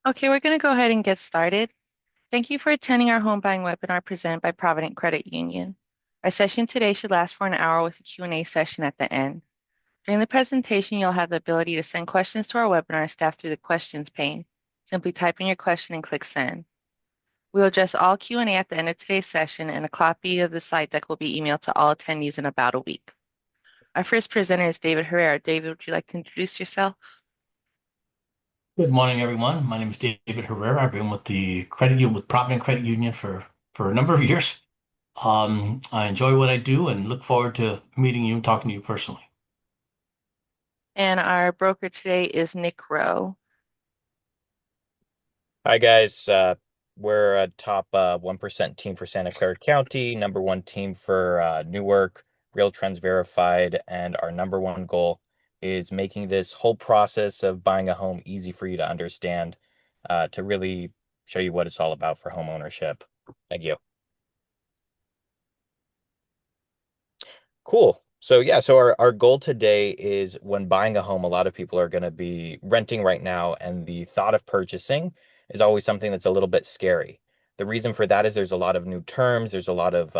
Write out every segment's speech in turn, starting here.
Okay, we're going to go ahead and get started. Thank you for attending our home buying webinar presented by Provident Credit Union. Our session today should last for an hour with a Q&A session at the end. During the presentation, you'll have the ability to send questions to our webinar staff through the questions pane. Simply type in your question and click send. We'll address all Q&A at the end of today's session, and a copy of the slide deck will be emailed to all attendees in about a week. Our first presenter is David Herrera. David, would you like to introduce yourself? Good morning, everyone. My name is David Herrera. I've been with the credit union with Provident Credit Union for a number of years. I enjoy what I do and look forward to meeting you and talking to you personally. And our broker today is Nick Rowe. Hi guys, we're a top 1% team for Santa Clara County, number one team for Newark, Real Trends Verified, and our number one goal is making this whole process of buying a home easy for you to understand, to really show you what it's all about for home ownership. Thank you. Cool. So our goal today is when buying a home, a lot of people are going to be renting right now, and the thought of purchasing is always something that's a little bit scary. The reason for that is there's a lot of new terms, there's a lot of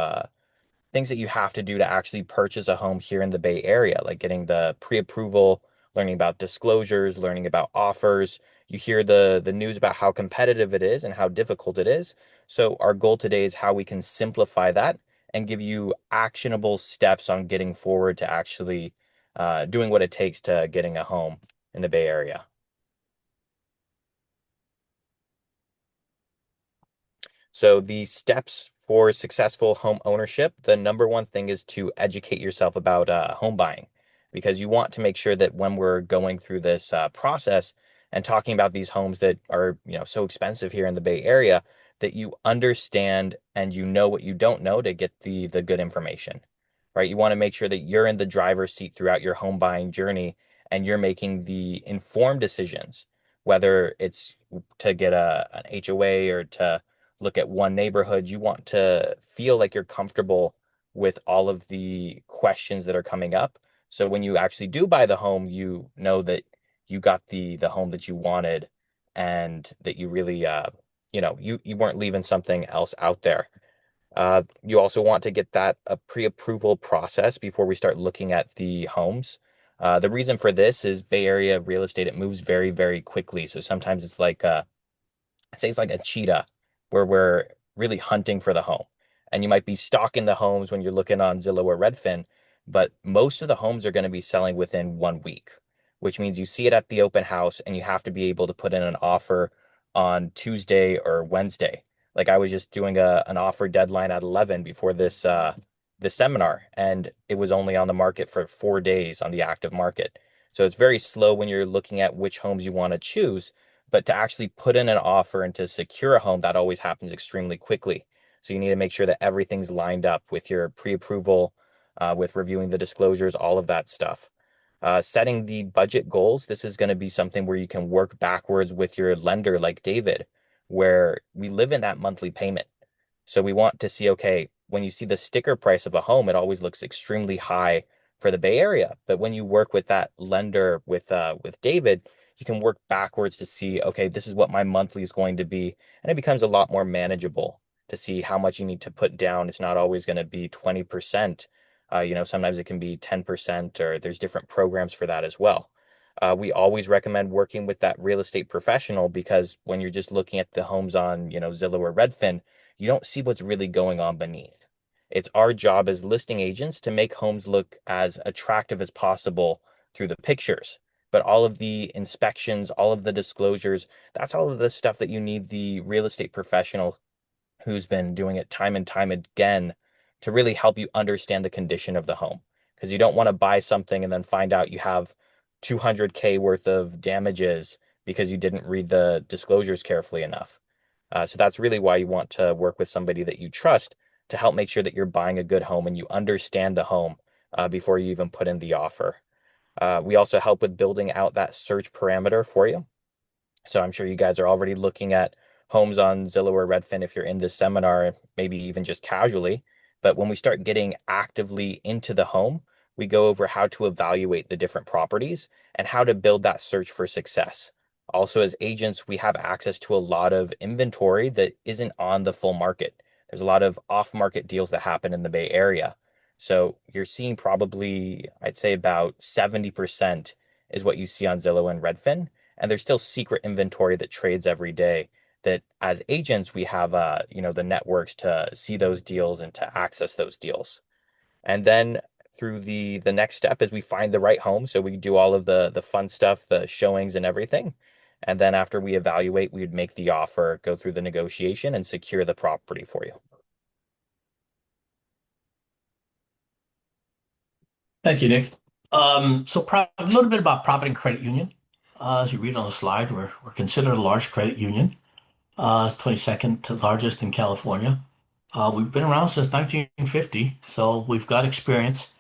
things that you have to do to actually purchase a home here in the Bay Area, like getting the pre-approval, learning about disclosures, learning about offers. You hear the news about how competitive it is and how difficult it is. So our goal today is how we can simplify that and give you actionable steps on getting forward to actually doing what it takes to getting a home in the Bay Area. So the steps for successful home ownership, the number one thing is to educate yourself about home buying, because you want to make sure that when we're going through this process and talking about these homes that are, so expensive here in the Bay Area, that you understand and you know what you don't know to get the good information, right? You want to make sure that you're in the driver's seat throughout your home buying journey and you're making the informed decisions, whether it's to get an HOA or to look at one neighborhood. You want to feel like you're comfortable with all of the questions that are coming up. So when you actually do buy the home, you know that you got the home that you wanted, and that you really you weren't leaving something else out there. You also want to get that a pre-approval process before we start looking at the homes. The reason for this is Bay Area real estate, it moves very, very quickly. So sometimes it's like I'd say it's like a cheetah where we're really hunting for the home. And you might be stalking the homes when you're looking on Zillow or Redfin, but most of the homes are going to be selling within 1 week, which means you see it at the open house and you have to be able to put in an offer on Tuesday or Wednesday. Like I was just doing an offer deadline at 11 before this seminar, and it was only on the market for 4 days on the active market. So it's very slow when you're looking at which homes you want to choose, but to actually put in an offer and to secure a home, that always happens extremely quickly. So you need to make sure that everything's lined up with your pre-approval, with reviewing the disclosures, all of that stuff. Setting the budget goals. This is going to be something where you can work backwards with your lender, like David, where we live in that monthly payment. So we want to see, okay, when you see the sticker price of a home, it always looks extremely high for the Bay Area. But when you work with that lender with David, you can work backwards to see, okay, this is what my monthly is going to be. And it becomes a lot more manageable to see how much you need to put down. It's not always going to be 20%. Sometimes it can be 10%, or there's different programs for that as well. We always recommend working with that real estate professional, because when you're just looking at the homes on, Zillow or Redfin, you don't see what's really going on beneath. It's our job as listing agents to make homes look as attractive as possible through the pictures. But all of the inspections, all of the disclosures, that's all of the stuff that you need the real estate professional who's been doing it time and time again to really help you understand the condition of the home. Because you don't want to buy something and then find out you have 200K worth of damages because you didn't read the disclosures carefully enough. So that's really why you want to work with somebody that you trust to help make sure that you're buying a good home and you understand the home before you even put in the offer. We also help with building out that search parameter for you. So I'm sure you guys are already looking at homes on Zillow or Redfin if you're in this seminar, maybe even just casually. But when we start getting actively into the home, we go over how to evaluate the different properties and how to build that search for success Also, as agents, we have access to a lot of inventory that isn't on the full market. There's a lot of off-market deals that happen in the Bay Area. So you're seeing probably, I'd say about 70% is what you see on Zillow and Redfin. And there's still secret inventory that trades every day that as agents, we have, the networks to see those deals and to access those deals. And then through the next step is we find the right home. So we do all of the fun stuff, the showings and everything. And then after we evaluate, we would make the offer, go through the negotiation, and secure the property for you. Thank you, Nick. A little bit about Provident Credit Union. As you read on the slide, we're considered a large credit union. It's 22nd to largest in California. We've been around since 1950, so we've got experience.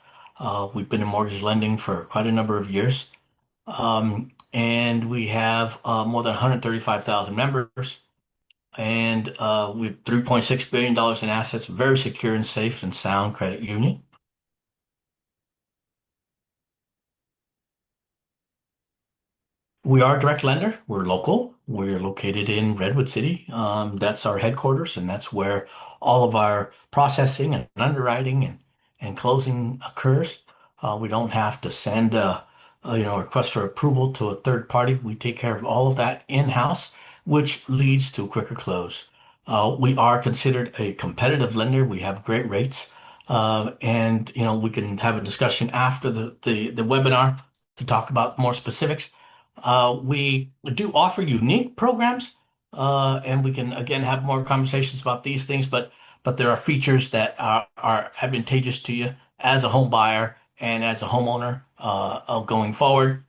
We've been in mortgage lending for quite a number of years. And we have more than 135,000 members. And we have $3.6 billion in assets, very secure and safe and sound credit union. We are a direct lender. We're local. We're located in Redwood City. That's our headquarters, and that's where all of our processing and underwriting and closing occurs. We don't have to send a request for approval to a third party. We take care of all of that in-house, which leads to a quicker close. We are considered a competitive lender. We have great rates, and we can have a discussion after the webinar to talk about more specifics. We do offer unique programs, and we can again have more conversations about these things, but there are features that are advantageous to you as a home buyer and as a homeowner going forward.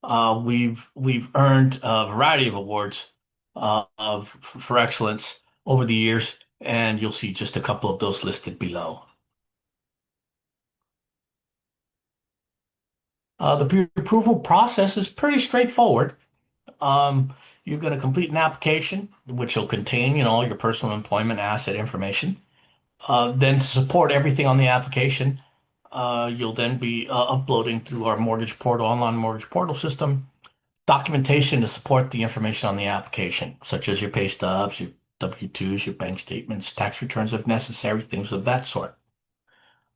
We've earned a variety of awards for excellence over the years, and you'll see just a couple of those listed below. The pre-approval process is pretty straightforward. You're going to complete an application, which will contain, all your personal employment asset information. Then to support everything on the application, you'll then be uploading through our mortgage portal, online mortgage portal system, documentation to support the information on the application, such as your pay stubs, your W-2s, your bank statements, tax returns if necessary, things of that sort.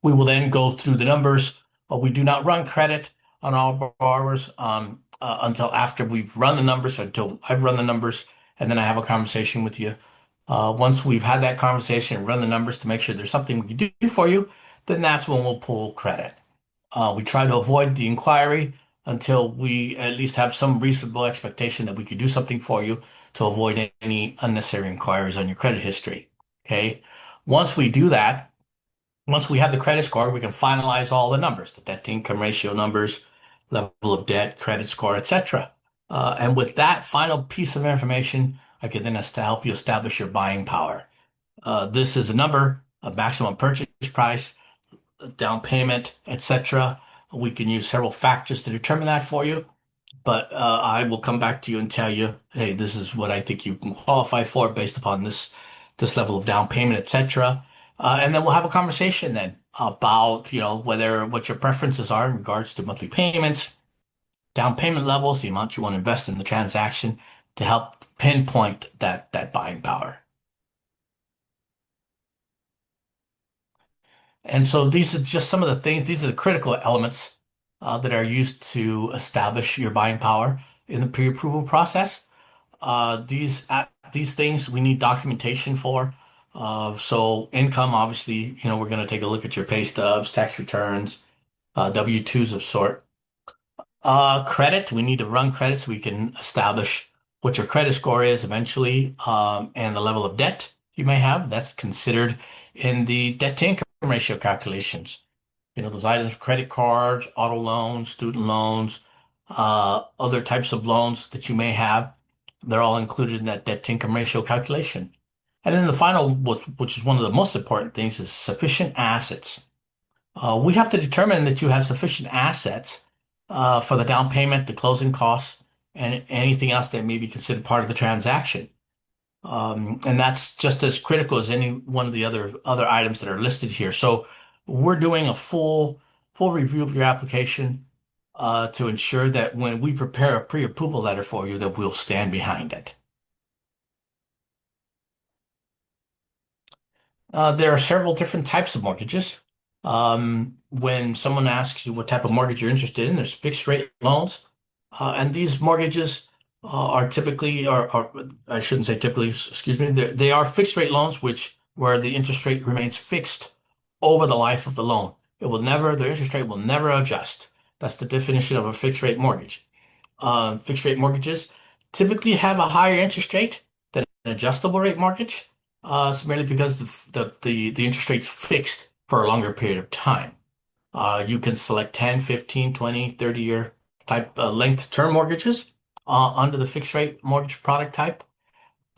We will then go through the numbers. We do not run credit on all borrowers until after we've run the numbers, until I've run the numbers, and then I have a conversation with you. Once we've had that conversation and run the numbers to make sure there's something we can do for you, then that's when we'll pull credit. We try to avoid the inquiry until we at least have some reasonable expectation that we could do something for you to avoid any unnecessary inquiries on your credit history. Okay. Once we do that, once we have the credit score, we can finalize all the numbers, the debt to income ratio numbers, level of debt, credit score, etc. And with that final piece of information, I can then help you establish your buying power. This is a number, a maximum purchase price, down payment, etc. We can use several factors to determine that for you, but I will come back to you and tell you, hey, this is what I think you can qualify for based upon this level of down payment, etc. And then we'll have a conversation then about, what your preferences are in regards to monthly payments, down payment levels, the amount you want to invest in the transaction to help pinpoint that buying power. And so these are just some of the things, these are the critical elements that are used to establish your buying power in the pre-approval process. These things we need documentation for. So income, obviously, we're going to take a look at your pay stubs, tax returns, W-2s of sort. Credit, we need to run credit so we can establish what your credit score is eventually, and the level of debt you may have. That's considered in the debt to income ratio calculations. Those items, credit cards, auto loans, student loans, other types of loans that you may have, they're all included in that debt to income ratio calculation. And then the final, which is one of the most important things, is sufficient assets. We have to determine that you have sufficient assets for the down payment, the closing costs, and anything else that may be considered part of the transaction. And that's just as critical as any one of the other items that are listed here. So we're doing a full review of your application. to ensure that when we prepare a pre-approval letter for you, that we'll stand behind it. There are several different types of mortgages. When someone asks you what type of mortgage you're interested in, there's fixed rate loans. And these mortgages are typically, or I shouldn't say typically, excuse me, they are fixed rate loans, which where the interest rate remains fixed over the life of the loan. The interest rate will never adjust. That's the definition of a fixed rate mortgage. Fixed rate mortgages typically have a higher interest rate than an adjustable rate mortgage, so merely because the interest rate's fixed for a longer period of time. You can select 10, 15, 20, 30-year type length term mortgages under the fixed rate mortgage product type.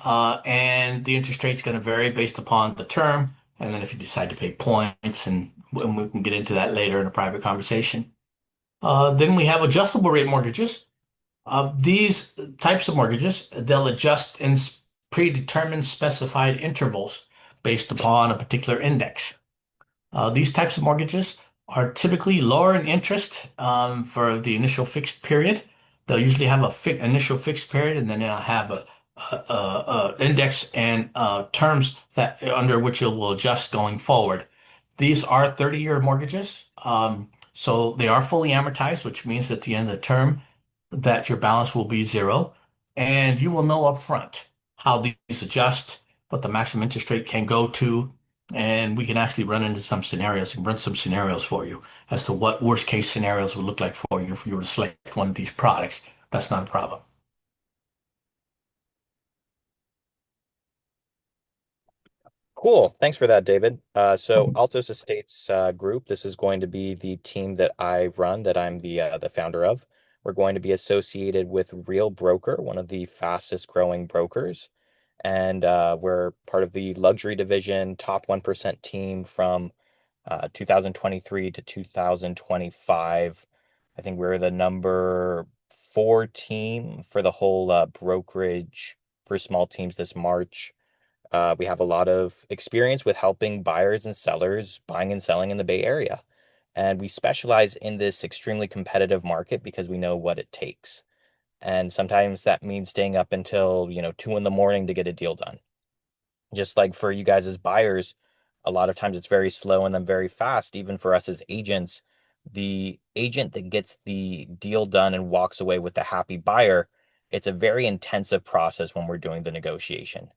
And the interest rate's going to vary based upon the term. And then if you decide to pay points, and we can get into that later in a private conversation. Then we have adjustable rate mortgages. These types of mortgages, they'll adjust in predetermined specified intervals based upon a particular index. These types of mortgages are typically lower in interest for the initial fixed period. They'll usually have a initial fixed period, and then they'll have a index and terms that under which it will adjust going forward. These are 30-year mortgages, so they are fully amortized, which means at the end of the term that your balance will be zero, and you will know upfront how these adjust, what the maximum interest rate can go to, and we can actually run into some scenarios and run some scenarios for you as to what worst case scenarios would look like for you if you were to select one of these products. That's not a problem. Cool. Thanks for that, David. So Altos Estates Group, this is going to be the team that I run, that I'm the founder of. We're going to be associated with Real Broker, one of the fastest growing brokers. And we're part of the luxury division, top 1% team from 2023 to 2025. I think we're the number 4 team for the whole brokerage for small teams this March. We have a lot of experience with helping buyers and sellers buying and selling in the Bay Area. And we specialize in this extremely competitive market because we know what it takes. And sometimes that means staying up until, 2 in the morning to get a deal done. Just like for you guys as buyers, a lot of times it's very slow and then very fast. Even for us as agents, the agent that gets the deal done and walks away with the happy buyer, it's a very intensive process when we're doing the negotiation.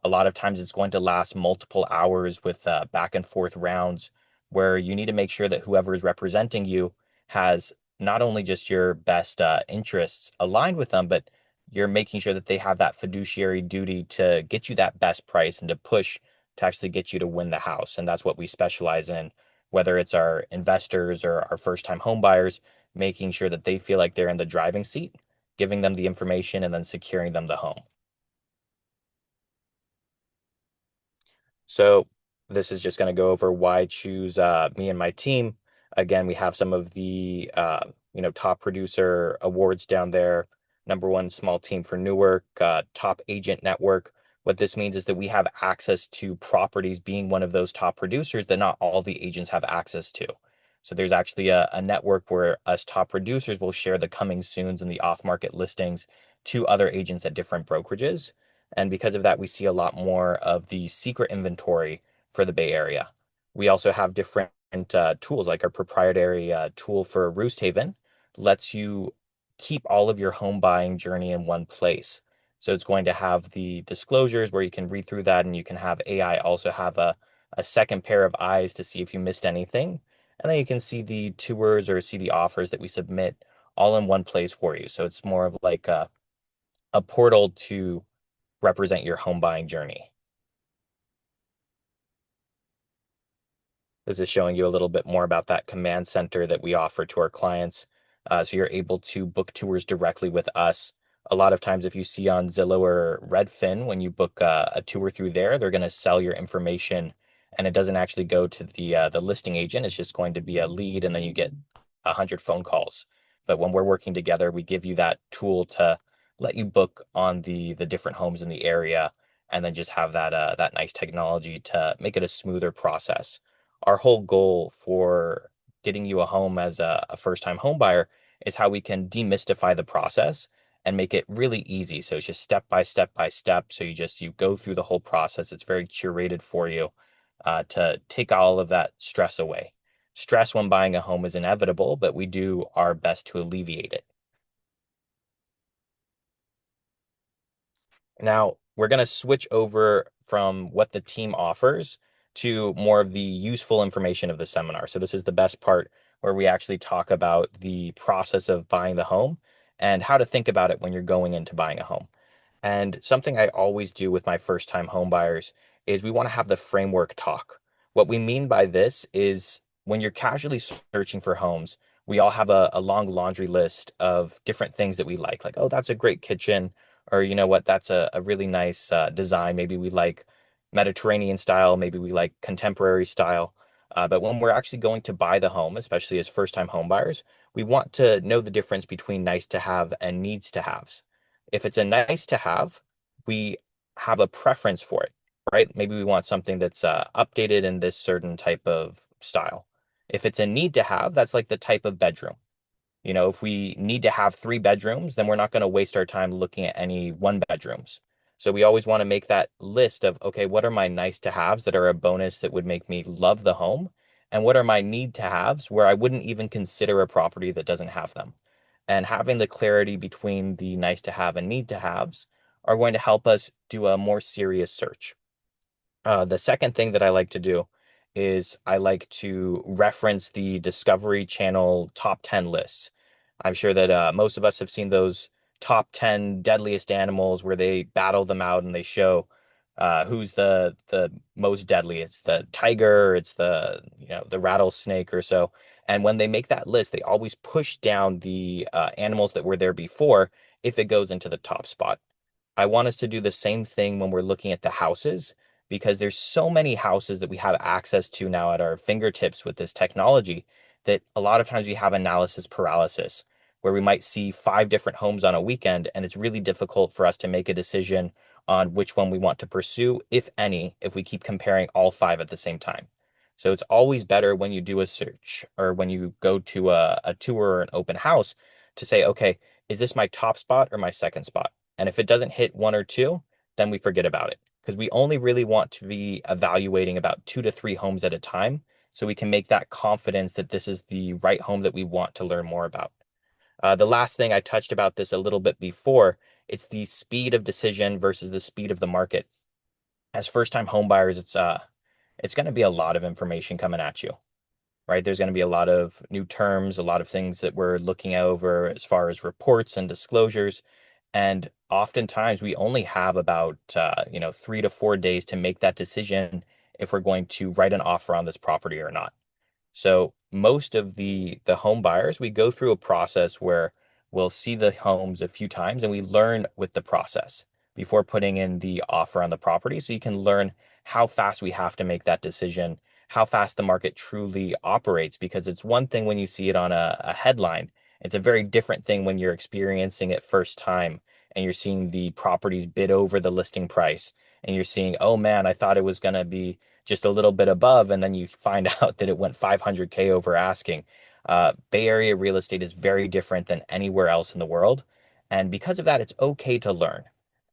A lot of times it's going to last multiple hours with back and forth rounds where you need to make sure that whoever is representing you has not only just your best interests aligned with them, but you're making sure that they have that fiduciary duty to get you that best price and to push to actually get you to win the house. And that's what we specialize in, whether it's our investors or our first time home buyers, making sure that they feel like they're in the driving seat, giving them the information, and then securing them the home. So this is just going to go over why choose me and my team. Again, we have some of the top producer awards down there. #1 small team for Newark, top agent network. What this means is that we have access to properties being one of those top producers that not all the agents have access to. So there's actually a network where us top producers will share the coming soons and the off-market listings to other agents at different brokerages. And because of that, we see a lot more of the secret inventory for the Bay Area. We also have different tools, like our proprietary tool for Roost Haven lets you keep all of your home buying journey in one place. So it's going to have the disclosures where you can read through that, and you can have AI also have a second pair of eyes to see if you missed anything. And then you can see the tours or see the offers that we submit all in one place for you. So it's more of like a portal to represent your home buying journey. This is showing you a little bit more about that command center that we offer to our clients. So you're able to book tours directly with us. A lot of times, if you see on Zillow or Redfin, when you book a tour through there, they're going to sell your information, and it doesn't actually go to the listing agent. It's just going to be a lead, and then you get 100 phone calls. But when we're working together, we give you that tool to let you book on the different homes in the area, and then just have that nice technology to make it a smoother process. Our whole goal for getting you a home as a first time home buyer is how we can demystify the process and make it really easy. So it's just step by step by step. So you go through the whole process. It's very curated for you to take all of that stress away. Stress when buying a home is inevitable, but we do our best to alleviate it. Now, we're going to switch over from what the team offers to more of the useful information of the seminar. So this is the best part where we actually talk about the process of buying the home and how to think about it when you're going into buying a home. And something I always do with my first time home buyers is we want to have the framework talk. What we mean by this is when you're casually searching for homes, we all have a long laundry list of different things that we like, oh, that's a great kitchen, or you know what, that's a really nice design. Maybe we like Mediterranean style, maybe we like contemporary style. But when we're actually going to buy the home, especially as first time home buyers, we want to know the difference between nice to have and needs to haves. If it's a nice to have, we have a preference for it, right? Maybe we want something that's updated in this certain type of style. If it's a need to have, that's like the type of bedroom. If we need to have 3 bedrooms, then we're not going to waste our time looking at any 1 bedrooms. So we always want to make that list of, okay, what are my nice to haves that are a bonus that would make me love the home? And what are my need to haves where I wouldn't even consider a property that doesn't have them? And having the clarity between the nice to have and need to haves are going to help us do a more serious search. The second thing that I like to do is I like to reference the Discovery Channel top 10 lists. I'm sure that most of us have seen those top 10 deadliest animals where they battle them out and they show who's the most deadly. It's the tiger, it's the rattlesnake or so. And when they make that list, they always push down the animals that were there before if it goes into the top spot. I want us to do the same thing when we're looking at the houses because there's so many houses that we have access to now at our fingertips with this technology that a lot of times we have analysis paralysis where we might see 5 different homes on a weekend and it's really difficult for us to make a decision on which one we want to pursue, if any, if we keep comparing all 5 at the same time. So it's always better when you do a search or when you go to a tour or an open house to say, okay, is this my top spot or my second spot? And if it doesn't hit 1 or 2, then we forget about it because we only really want to be evaluating about 2 to 3 homes at a time so we can make that confidence that this is the right home that we want to learn more about. The last thing I touched about this a little bit before, it's the speed of decision versus the speed of the market. As first-time home buyers, it's going to be a lot of information coming at you, right? There's going to be a lot of new terms, a lot of things that we're looking over as far as reports and disclosures. And oftentimes we only have about 3 to 4 days to make that decision if we're going to write an offer on this property or not. So most of the home buyers, we go through a process where we'll see the homes a few times and we learn with the process before putting in the offer on the property. So you can learn how fast we have to make that decision, how fast the market truly operates, because it's one thing when you see it on a headline. It's a very different thing when you're experiencing it first time and you're seeing the properties bid over the listing price and you're seeing, oh man, I thought it was going to be just a little bit above, and then you find out that it went 500K over asking. Bay Area real estate is very different than anywhere else in the world. And because of that, it's okay to learn.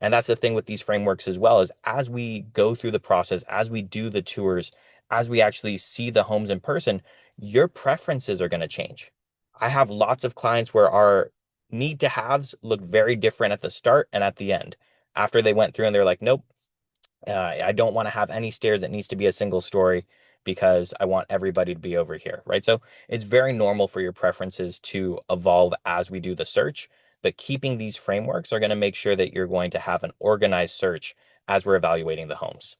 And that's the thing with these frameworks as well, is as we go through the process, as we do the tours, as we actually see the homes in person, your preferences are going to change. I have lots of clients where our need to haves look very different at the start and at the end. After they went through and they're like, nope, I don't want to have any stairs. It needs to be a single story because I want everybody to be over here, right? So it's very normal for your preferences to evolve as we do the search, but keeping these frameworks are going to make sure that you're going to have an organized search as we're evaluating the homes.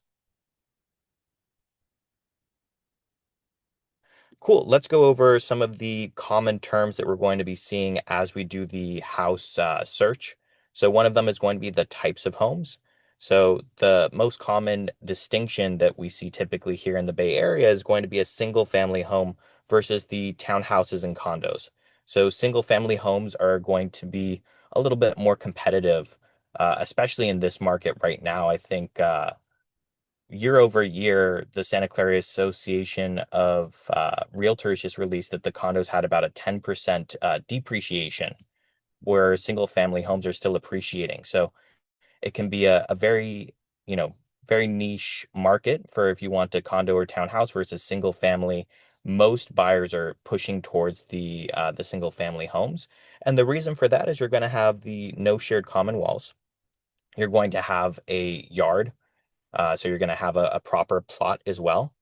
Cool. Let's go over some of the common terms that we're going to be seeing as we do the house search. So one of them is going to be the types of homes. So the most common distinction that we see typically here in the Bay Area is going to be a single family home versus the townhouses and condos. So single family homes are going to be a little bit more competitive, especially in this market right now. I think year over year, the Santa Clara Association of Realtors just released that the condos had about a 10% depreciation, where single family homes are still appreciating. So it can be a very, you know, very niche market for if you want a condo or townhouse versus single family. Most buyers are pushing towards the single family homes. And the reason for that is you're going to have the no shared common walls. You're going to have a yard, so you're going to have a proper plot as well.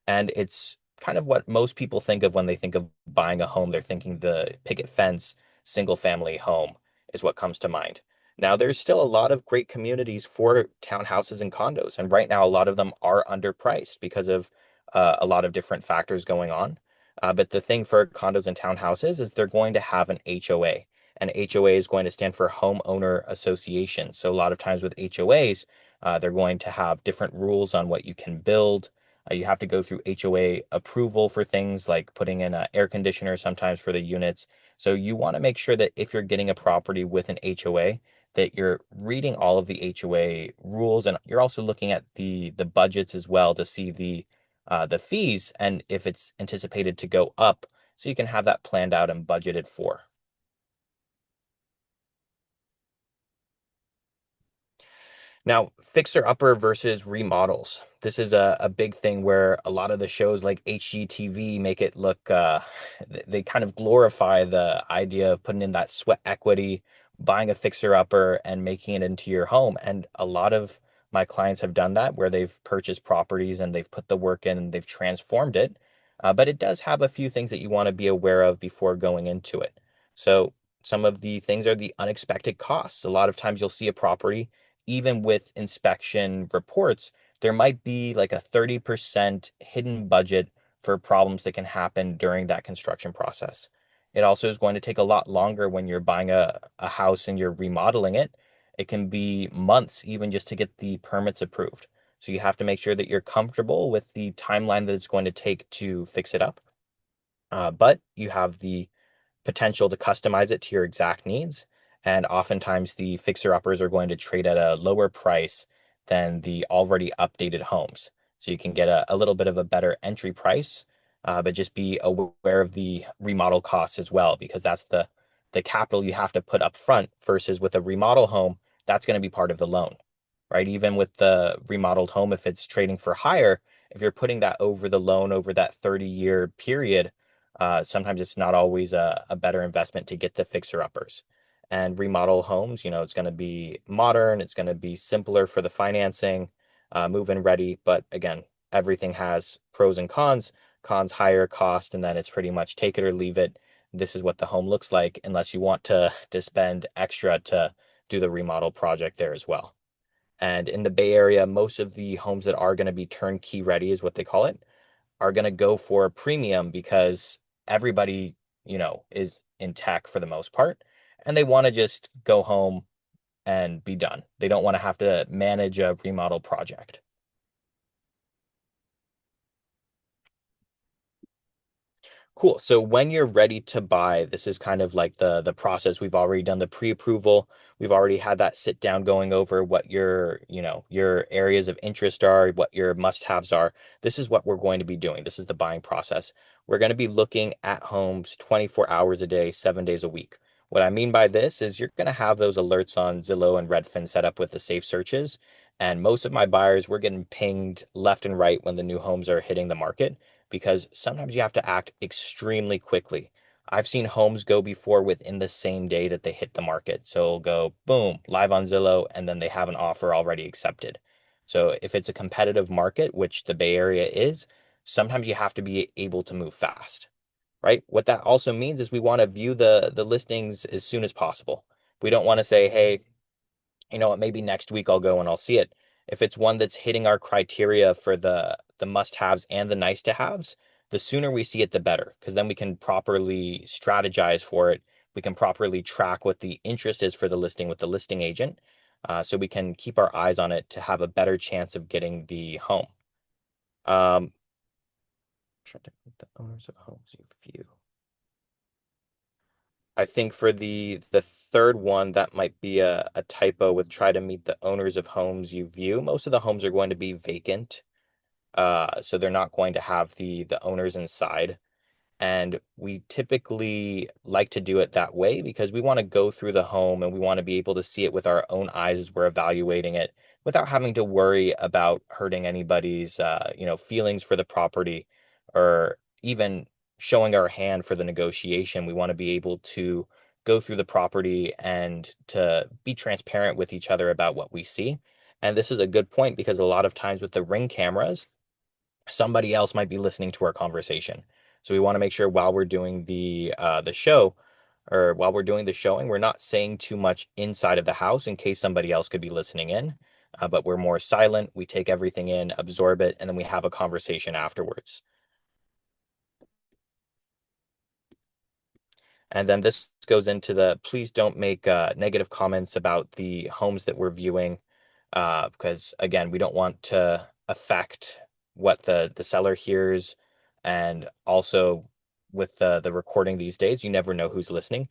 And it's kind of what most people think of when they think of buying a home. They're thinking the picket fence, single family home is what comes to mind. Now, there's still a lot of great communities for townhouses and condos. And right now, a lot of them are underpriced because of a lot of different factors going on. But the thing for condos and townhouses is they're going to have an HOA. And HOA is going to stand for Homeowner Association. So a lot of times with HOAs, they're going to have different rules on what you can build. You have to go through HOA approval for things like putting in an air conditioner sometimes for the units. So you want to make sure that if you're getting a property with an HOA, that you're reading all of the HOA rules, and you're also looking at the budgets as well to see the fees and if it's anticipated to go up, so you can have that planned out and budgeted for. Now, fixer upper versus remodels. This is a big thing where a lot of the shows like HGTV make it look, they kind of glorify the idea of putting in that sweat equity, buying a fixer upper and making it into your home. And a lot of my clients have done that where they've purchased properties and they've put the work in and they've transformed it. But it does have a few things that you want to be aware of before going into it. So, some of the things are the unexpected costs. A lot of times you'll see a property even with inspection reports, there might be like a 30% hidden budget for problems that can happen during that construction process. It also is going to take a lot longer when you're buying a house and you're remodeling it. It can be months even just to get the permits approved. So you have to make sure that you're comfortable with the timeline that it's going to take to fix it up. But you have the potential to customize it to your exact needs. And oftentimes the fixer uppers are going to trade at a lower price than the already updated homes. So you can get a little bit of a better entry price, but just be aware of the remodel costs as well, because that's the capital you have to put up front versus with a remodel home, that's going to be part of the loan, right? Even with the remodeled home, if it's trading for higher, if you're putting that over the loan over that 30-year period, sometimes it's not always a better investment to get the fixer uppers. And remodel homes, it's going to be modern, it's going to be simpler for the financing, move-in ready. But again, everything has pros and cons. Cons higher cost, and then it's pretty much take it or leave it. This is what the home looks like, unless you want to spend extra to do the remodel project there as well. And in the Bay Area, most of the homes that are going to be turnkey ready is what they call it, are going to go for a premium because everybody, is in tech for the most part, and they want to just go home and be done. They don't want to have to manage a remodel project. Cool. So when you're ready to buy, this is kind of like the process. We've already done the pre-approval. We've already had that sit down going over what your areas of interest are, what your must-haves are. This is what we're going to be doing. This is the buying process. We're going to be looking at homes 24 hours a day, 7 days a week. What I mean by this is you're going to have those alerts on Zillow and Redfin set up with the safe searches. And most of my buyers, we're getting pinged left and right when the new homes are hitting the market, because sometimes you have to act extremely quickly. I've seen homes go before within the same day that they hit the market. So it'll go boom, live on Zillow, and then they have an offer already accepted. So if it's a competitive market, which the Bay Area is, sometimes you have to be able to move fast, right? What that also means is we want to view the listings as soon as possible. We don't want to say, hey, you know what, maybe next week I'll go and I'll see it. If it's one that's hitting our criteria for the must-haves and the nice-to-haves, the sooner we see it, the better, because then we can properly strategize for it. We can properly track what the interest is for the listing with the listing agent, so we can keep our eyes on it to have a better chance of getting the home. Trying to put the owners of homes you view. I think for the third one, that might be a typo with try to meet the owners of homes you view. Most of the homes are going to be vacant, so they're not going to have the owners inside. And we typically like to do it that way because we want to go through the home and we want to be able to see it with our own eyes as we're evaluating it without having to worry about hurting anybody's feelings for the property or even showing our hand for the negotiation. We want to be able to go through the property and to be transparent with each other about what we see. And this is a good point because a lot of times with the Ring cameras, somebody else might be listening to our conversation. So we want to make sure while we're doing the show or while we're doing the showing, we're not saying too much inside of the house in case somebody else could be listening in. But we're more silent. We take everything in, absorb it, and then we have a conversation afterwards. And then this goes into the please don't make negative comments about the homes that we're viewing, because again, we don't want to affect what the seller hears. And also with the recording these days, you never know who's listening.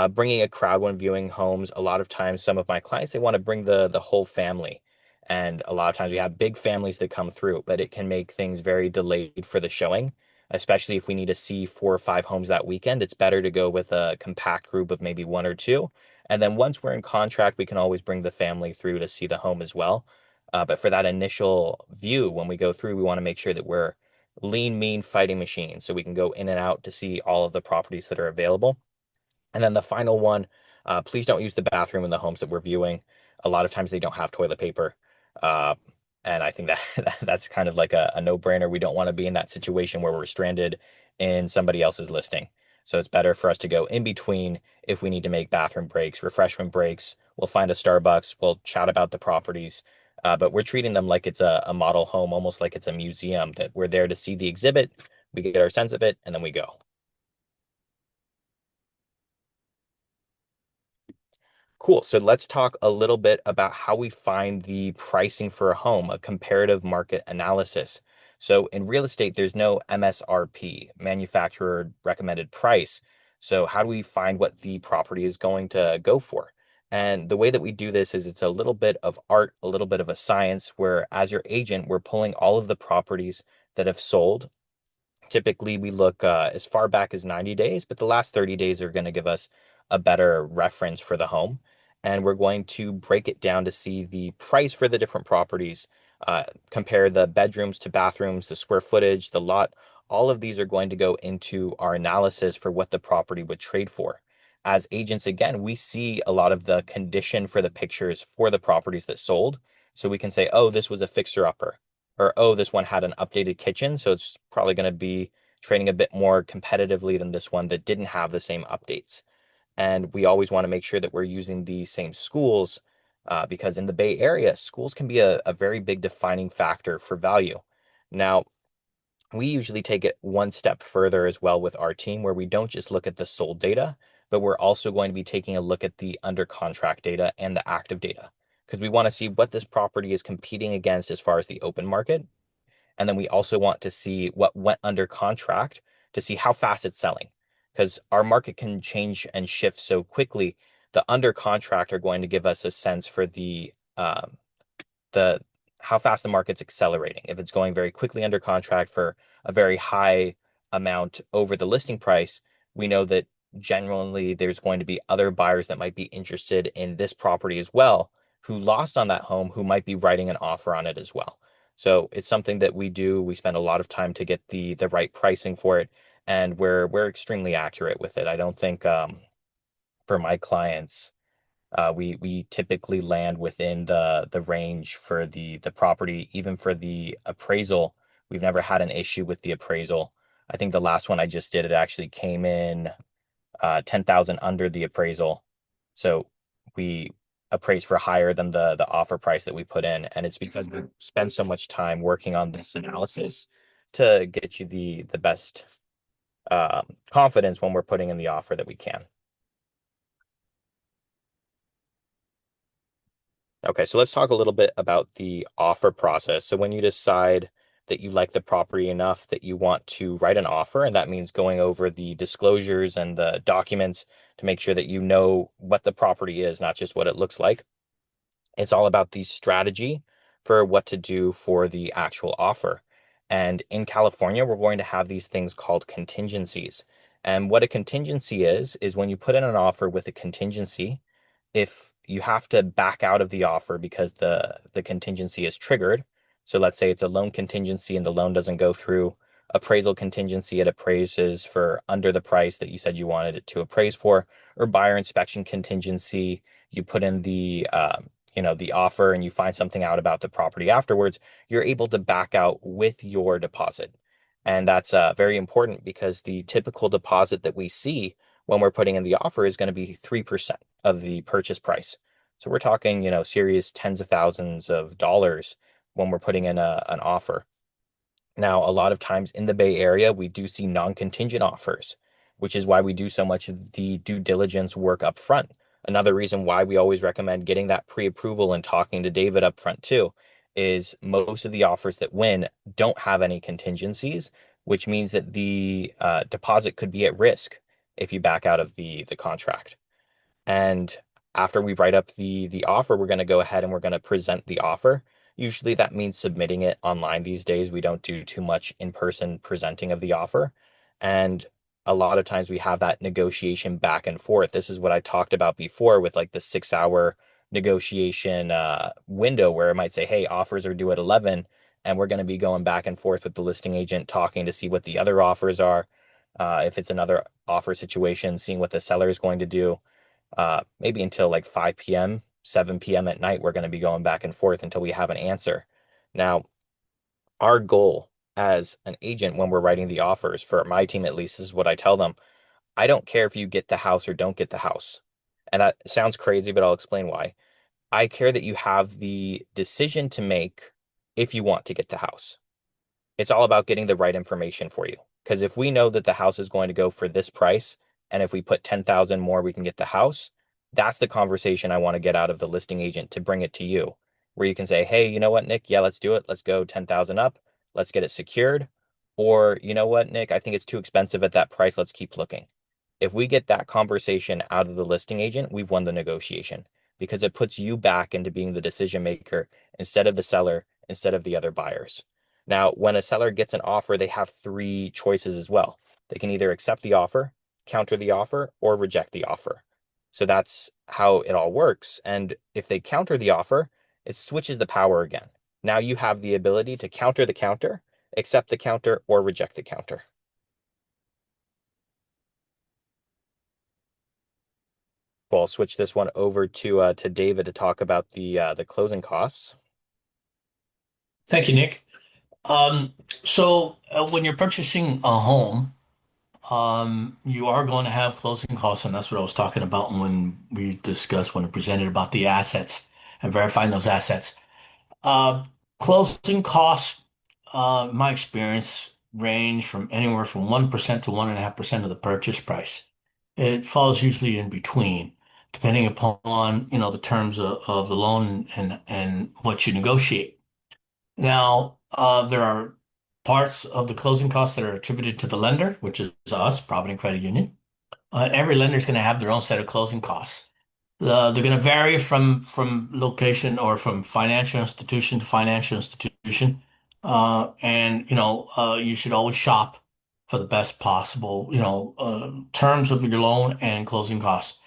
Bringing a crowd when viewing homes, a lot of times, some of my clients, they want to bring the whole family. And a lot of times we have big families that come through, but it can make things very delayed for the showing, especially if we need to see 4 or 5 homes that weekend. It's better to go with a compact group of maybe 1 or 2. And then once we're in contract, we can always bring the family through to see the home as well. But for that initial view, when we go through, we want to make sure that we're lean, mean fighting machines so we can go in and out to see all of the properties that are available. And then the final one, please don't use the bathroom in the homes that we're viewing. A lot of times they don't have toilet paper. Uh, and I think that's kind of like a no-brainer. We don't want to be in that situation where we're stranded in somebody else's listing. So it's better for us to go in between if we need to make bathroom breaks, refreshment breaks. We'll find a Starbucks, we'll chat about the properties. But we're treating them like it's a model home, almost like it's a museum, that we're there to see the exhibit, we get our sense of it, and then we go. Cool. So let's talk a little bit about how we find the pricing for a home, a comparative market analysis. So in real estate, there's no MSRP, manufacturer recommended price. So how do we find what the property is going to go for? And the way that we do this is it's a little bit of art, a little bit of a science, where as your agent, we're pulling all of the properties that have sold. Typically, we look as far back as 90 days, but the last 30 days are going to give us a better reference for the home. And we're going to break it down to see the price for the different properties, compare the bedrooms to bathrooms, the square footage, the lot. All of these are going to go into our analysis for what the property would trade for. As agents, again, we see a lot of the condition for the pictures for the properties that sold. So we can say, oh, this was a fixer-upper, or oh, this one had an updated kitchen, so it's probably going to be trading a bit more competitively than this one that didn't have the same updates. And we always want to make sure that we're using the same schools, because in the Bay Area, schools can be a very big defining factor for value. Now, we usually take it one step further as well with our team, where we don't just look at the sold data, but we're also going to be taking a look at the under contract data and the active data, because we want to see what this property is competing against as far as the open market. And then we also want to see what went under contract to see how fast it's selling, because our market can change and shift so quickly. The under contract are going to give us a sense for the how fast the market's accelerating. If it's going very quickly under contract for a very high amount over the listing price, we know that generally there's going to be other buyers that might be interested in this property as well, who lost on that home, who might be writing an offer on it as well. So it's something that we do. We spend a lot of time to get the right pricing for it, and we're extremely accurate with it. I don't think for my clients, we typically land within the range for the property, even for the appraisal. We've never had an issue with the appraisal. I think the last one I just did, it actually came in 10,000 under the appraisal. So we appraised for higher than the offer price that we put in. And it's because we spend so much time working on this analysis to get you the best confidence when we're putting in the offer that we can. Okay, so let's talk a little bit about the offer process. So when you decide that you like the property enough that you want to write an offer. And that means going over the disclosures and the documents to make sure that you know what the property is, not just what it looks like. It's all about the strategy for what to do for the actual offer. And in California, we're going to have these things called contingencies. And what a contingency is when you put in an offer with a contingency, if you have to back out of the offer because the contingency is triggered. So let's say it's a loan contingency and the loan doesn't go through. Appraisal contingency, it appraises for under the price that you said you wanted it to appraise for, or buyer inspection contingency, you put in the offer and you find something out about the property afterwards, you're able to back out with your deposit. And that's very important because the typical deposit that we see when we're putting in the offer is going to be 3% of the purchase price. So we're talking, serious tens of thousands of dollars when we're putting in an offer. Now, a lot of times in the Bay Area, we do see non-contingent offers, which is why we do so much of the due diligence work up front. Another reason why we always recommend getting that pre-approval and talking to David up front too, is most of the offers that win don't have any contingencies, which means that the deposit could be at risk if you back out of the contract. And after we write up the offer, we're going to go ahead and we're going to present the offer. Usually that means submitting it online these days. We don't do too much in-person presenting of the offer. And a lot of times we have that negotiation back and forth. This is what I talked about before with like the 6 hour negotiation window where it might say, hey, offers are due at 11. And we're going to be going back and forth with the listing agent, talking to see what the other offers are. If it's another offer situation, seeing what the seller is going to do, maybe until like 5 p.m., 7 p.m. at night, we're going to be going back and forth until we have an answer. Now, our goal as an agent when we're writing the offers, for my team at least, is what I tell them. I don't care if you get the house or don't get the house. And that sounds crazy, but I'll explain why. I care that you have the decision to make if you want to get the house. It's all about getting the right information for you. Because if we know that the house is going to go for this price, and if we put 10,000 more, we can get the house, that's the conversation I want to get out of the listing agent to bring it to you, where you can say, hey, you know what, Nick? Yeah, let's do it. Let's go 10,000 up. Let's get it secured. Or, you know what, Nick? I think it's too expensive at that price. Let's keep looking. If we get that conversation out of the listing agent, we've won the negotiation because it puts you back into being the decision maker instead of the seller, instead of the other buyers. Now, when a seller gets an offer, they have three choices as well. They can either accept the offer, counter the offer, or reject the offer. So that's how it all works. And if they counter the offer, it switches the power again. Now you have the ability to counter the counter, accept the counter, or reject the counter. Well, I'll switch this one over to David to talk about the closing costs. Thank you, Nick. So when you're purchasing a home, you are going to have closing costs, and that's what I was talking about when I presented about the assets and verifying those assets. Uh, Closing costs, my experience, range from anywhere from 1% to 1.5% of the purchase price. It falls usually in between, depending upon, the terms of the loan and what you negotiate. Now, there are parts of the closing costs that are attributed to the lender, which is us, Provident Credit Union. Every lender is going to have their own set of closing costs. They're going to vary from location or from financial institution to financial institution. And you should always shop for the best possible, terms of your loan and closing costs.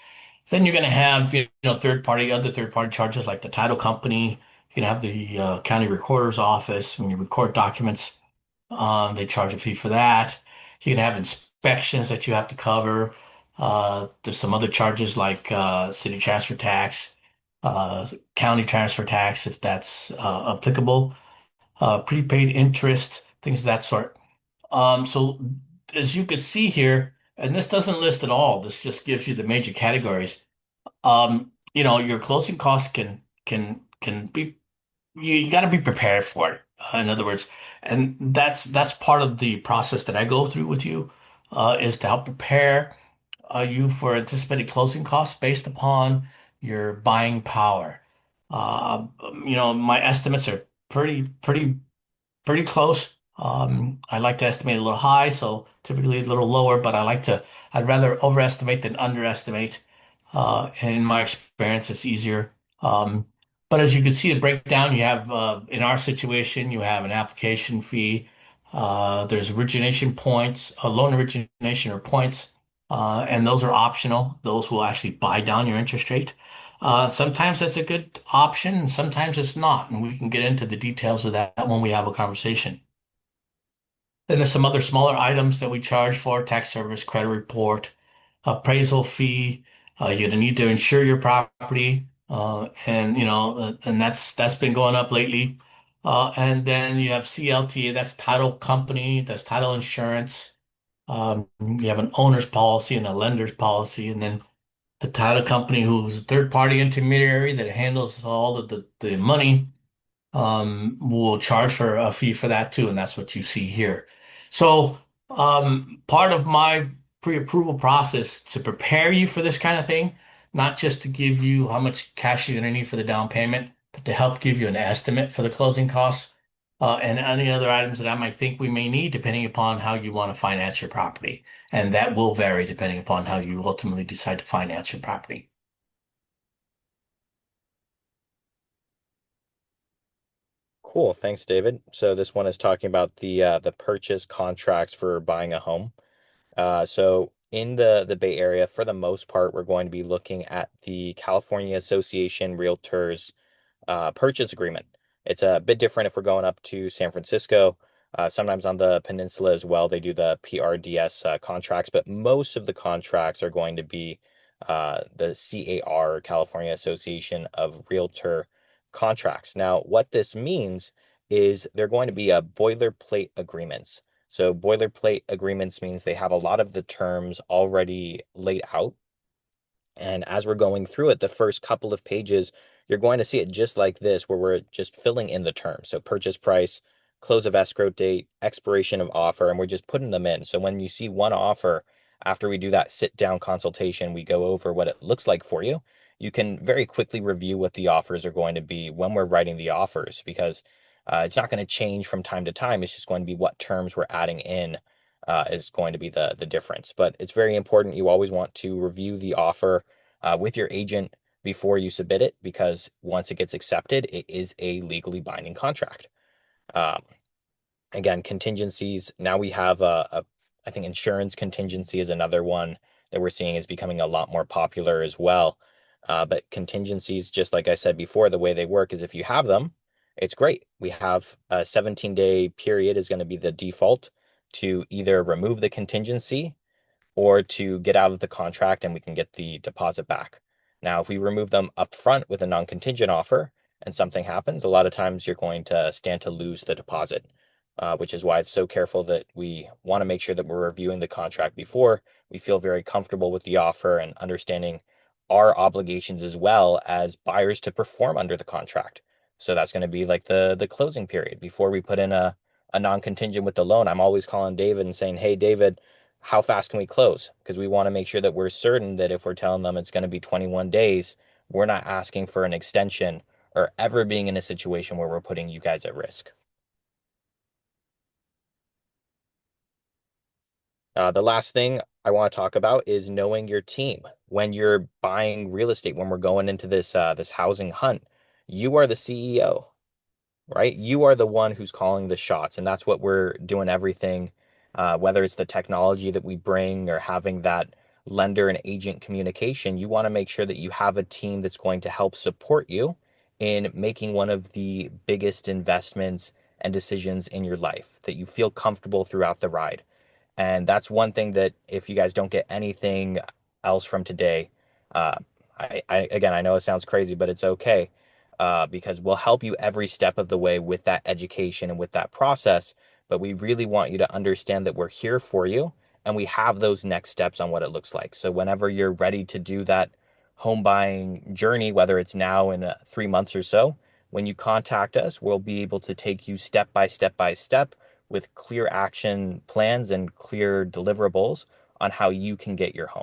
Then you're going to have, other third party charges like the title company. You can have the county recorder's office when you record documents. They charge a fee for that. You can have inspections that you have to cover. There's some other charges like city transfer tax, county transfer tax, if that's applicable, prepaid interest, things of that sort. So as you could see here, and this doesn't list it all, this just gives you the major categories. Your closing costs can be you got to be prepared for it. In other words, and that's part of the process that I go through with you, is to help prepare you for anticipated closing costs based upon your buying power. My estimates are pretty pretty close. I like to estimate a little high, so typically a little lower, but I'd rather overestimate than underestimate. And in my experience, it's easier. Um, but as you can see, the breakdown, you have, in our situation, you have an application fee. There's origination points, loan origination or points, and those are optional. Those will actually buy down your interest rate. Sometimes that's a good option, and sometimes it's not, and we can get into the details of that when we have a conversation. Then there's some other smaller items that we charge for: tax service, credit report, appraisal fee. You're gonna need to insure your property, and and that's been going up lately. And then you have CLT, that's title company, that's title insurance. You have an owner's policy and a lender's policy, and then the title company, who's a third party intermediary that handles all of the money, will charge for a fee for that too, and that's what you see here. So, part of my pre-approval process to prepare you for this kind of thing, not just to give you how much cash you're going to need for the down payment, but to help give you an estimate for the closing costs, and any other items that I might think we may need, depending upon how you want to finance your property. And that will vary depending upon how you ultimately decide to finance your property. Cool. Thanks, David. So this one is talking about the purchase contracts for buying a home. So in the Bay Area, for the most part, we're going to be looking at the California Association Realtors purchase agreement. It's a bit different if we're going up to San Francisco. Sometimes on the peninsula as well, they do the PRDS contracts, but most of the contracts are going to be the CAR, California Association of Realtor contracts. Now, what this means is they're going to be boilerplate agreements. So boilerplate agreements means they have a lot of the terms already laid out. And as we're going through it, the first couple of pages, you're going to see it just like this, where we're just filling in the terms. So purchase price, close of escrow date, expiration of offer, and we're just putting them in. So when you see one offer, after we do that sit down consultation, we go over what it looks like for you. You can very quickly review what the offers are going to be when we're writing the offers, because it's not going to change from time to time. It's just going to be what terms we're adding in is going to be the difference. But it's very important. You always want to review the offer with your agent before you submit it, because once it gets accepted, it is a legally binding contract. Um, Again, contingencies. Now we have I think insurance contingency is another one that we're seeing is becoming a lot more popular as well. But contingencies, just like I said before, the way they work is if you have them, it's great. We have a 17-day period is going to be the default to either remove the contingency or to get out of the contract and we can get the deposit back. Now, if we remove them up front with a non-contingent offer and something happens, a lot of times you're going to stand to lose the deposit, which is why it's so careful that we want to make sure that we're reviewing the contract before we feel very comfortable with the offer and understanding our obligations as well as buyers to perform under the contract. So that's going to be like the closing period before we put in a non-contingent with the loan. I'm always calling David and saying, "Hey, David, how fast can we close?" Because we want to make sure that we're certain that if we're telling them it's going to be 21 days, we're not asking for an extension or ever being in a situation where we're putting you guys at risk. The last thing I want to talk about is knowing your team. When you're buying real estate, when we're going into this housing hunt, you are the CEO, right? You are the one who's calling the shots, and that's what we're doing everything, whether it's the technology that we bring or having that lender and agent communication. You want to make sure that you have a team that's going to help support you in making one of the biggest investments and decisions in your life, that you feel comfortable throughout the ride. And that's one thing that if you guys don't get anything else from today, uh, again, I know it sounds crazy, but it's okay, because we'll help you every step of the way with that education and with that process. But we really want you to understand that we're here for you and we have those next steps on what it looks like. So whenever you're ready to do that home buying journey, whether it's now in 3 months or so, when you contact us, we'll be able to take you step by step with clear action plans and clear deliverables on how you can get your home.